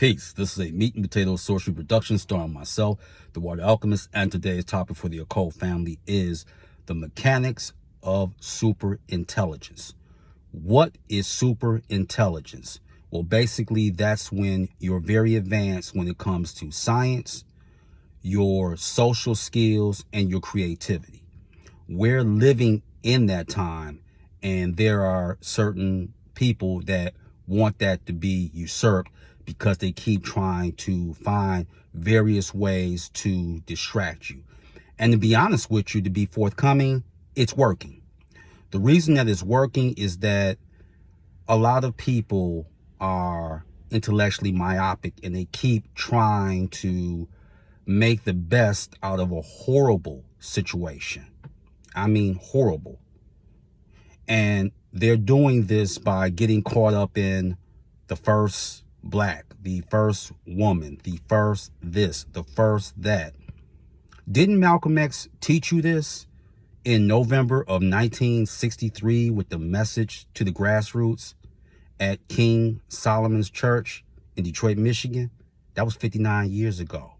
Peace. This is a meat and potatoes sorcery production starring myself, the Water Alchemist, and today's topic for the occult family is the mechanics of super intelligence. What is super intelligence? Well, basically, that's when you're very advanced when it comes to science, your social skills, and your creativity. We're living in that time, and there are certain people that want that to be usurped because they keep trying to find various ways to distract you. And to be honest with you, to be forthcoming, it's working. The reason that it's working is that a lot of people are intellectually myopic and they keep trying to make the best out of a horrible situation. I mean, horrible. And they're doing this by getting caught up in the first black, the first woman, the first this, the first that. Didn't Malcolm X teach you this in November of 1963 with the message to the grassroots at King Solomon's Church in Detroit, Michigan? That was 59 years ago.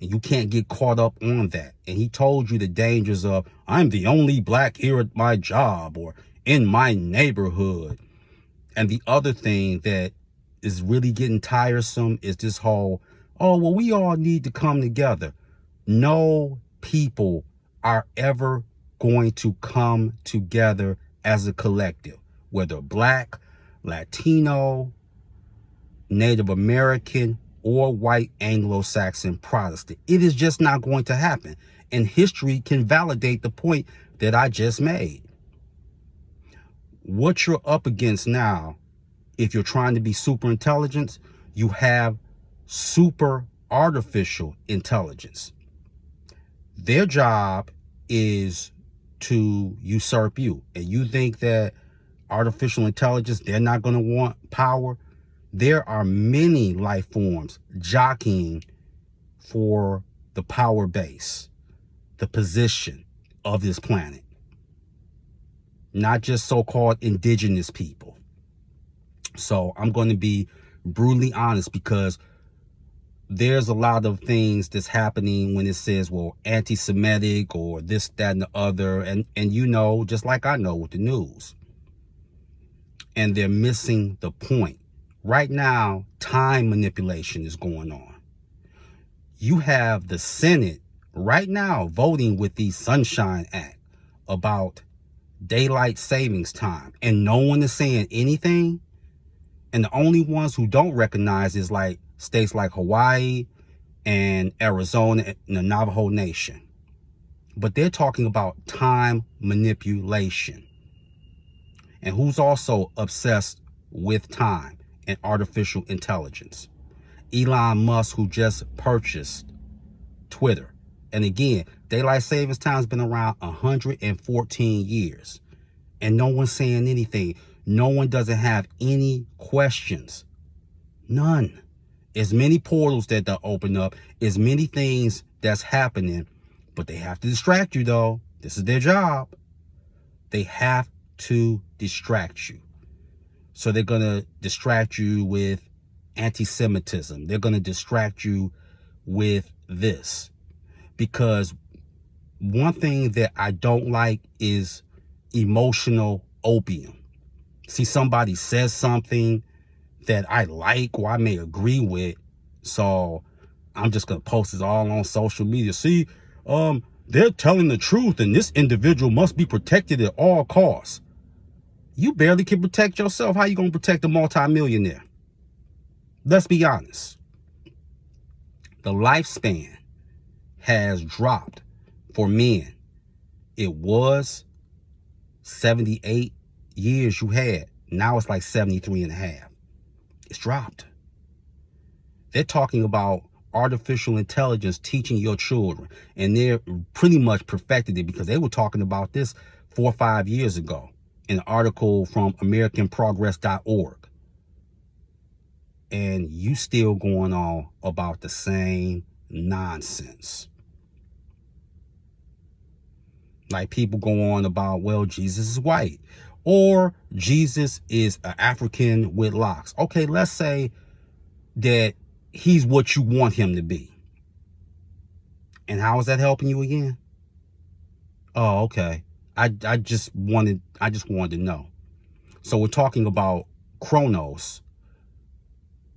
And you can't get caught up on that. And he told you the dangers of, I'm the only black here at my job or in my neighborhood. And the other thing that is really getting tiresome is this whole, oh, well, we all need to come together. No people are ever going to come together as a collective, whether black, Latino, Native American, or white Anglo-Saxon Protestant. It is just not going to happen. And history can validate the point that I just made. What you're up against now, if you're trying to be super intelligent, you have super artificial intelligence. Their job is to usurp you. And you think that artificial intelligence, they're not going to want power? There are many life forms jockeying for the power base, the position of this planet. Not just so-called indigenous people. So I'm going to be brutally honest because there's a lot of things that's happening when it says, well, anti-Semitic or this, that, and the other. And you know, just like I know with the news. And they're missing the point. Right now, time manipulation is going on. You have the Senate right now voting with the Sunshine Act about daylight savings time. And no one is saying anything. And the only ones who don't recognize is like states like Hawaii and Arizona and the Navajo Nation. But they're talking about time manipulation. And who's also obsessed with time and artificial intelligence? Elon Musk, who just purchased Twitter. And again, daylight savings time has been around 114 years. And no one's saying anything. No one doesn't have any questions. None. As many portals that they'll open up, as many things that's happening. But they have to distract you, though. This is their job. They have to distract you. So they're going to distract you with anti-Semitism. They're going to distract you with this. Because one thing that I don't like is emotional opium. See, somebody says something that I like or I may agree with, so I'm just going to post it all on social media. See, they're telling the truth and this individual must be protected at all costs. You barely can protect yourself. How you going to protect a multimillionaire? Let's be honest. The lifespan has dropped for men. It was 78 years you had. Now it's like 73 and a half. It's dropped. They're talking about artificial intelligence teaching your children. And they're pretty much perfected it because they were talking about this 4 or 5 years ago in an article from AmericanProgress.org. And you still going on about the same nonsense. Like people go on about, well, Jesus is white. Or Jesus is an African with locks. Okay, let's say that he's what you want him to be. And how is that helping you again? Oh, okay. I just wanted to know. So we're talking about Chronos,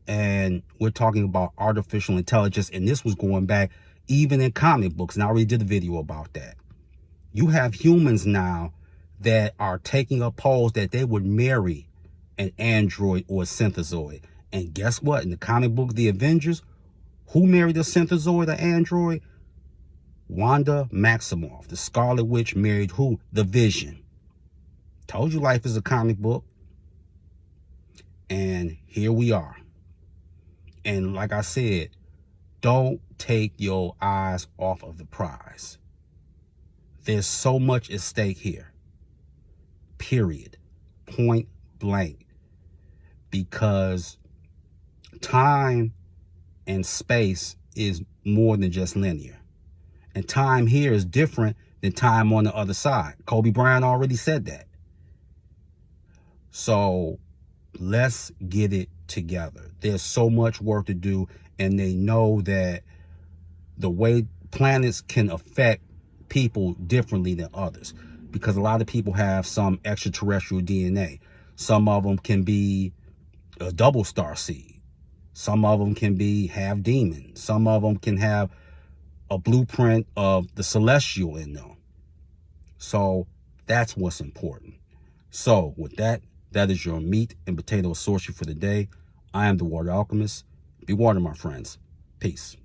and we're talking about artificial intelligence, and this was going back even in comic books, and I already did a video about that. You have humans now that are taking up polls that they would marry an android or a synthezoid. And guess what? In the comic book, The Avengers, who married a synthezoid or android? Wanda Maximoff. The Scarlet Witch married who? The Vision. Told you life is a comic book. And here we are. And like I said, don't take your eyes off of the prize. There's so much at stake here. Period. Point blank. Because time and space is more than just linear. And time here is different than time on the other side. Kobe Bryant already said that. So let's get it together. There's so much work to do, and they know that the way planets can affect people differently than others, because a lot of people have some extraterrestrial DNA. Some of them can be a double star seed. Some of them can be half demon. Some of them can have a blueprint of the celestial in them. So that's what's important. So with that, that is your meat and potato sorcery for the day. I am the Water Alchemist. Be water, my friends. Peace.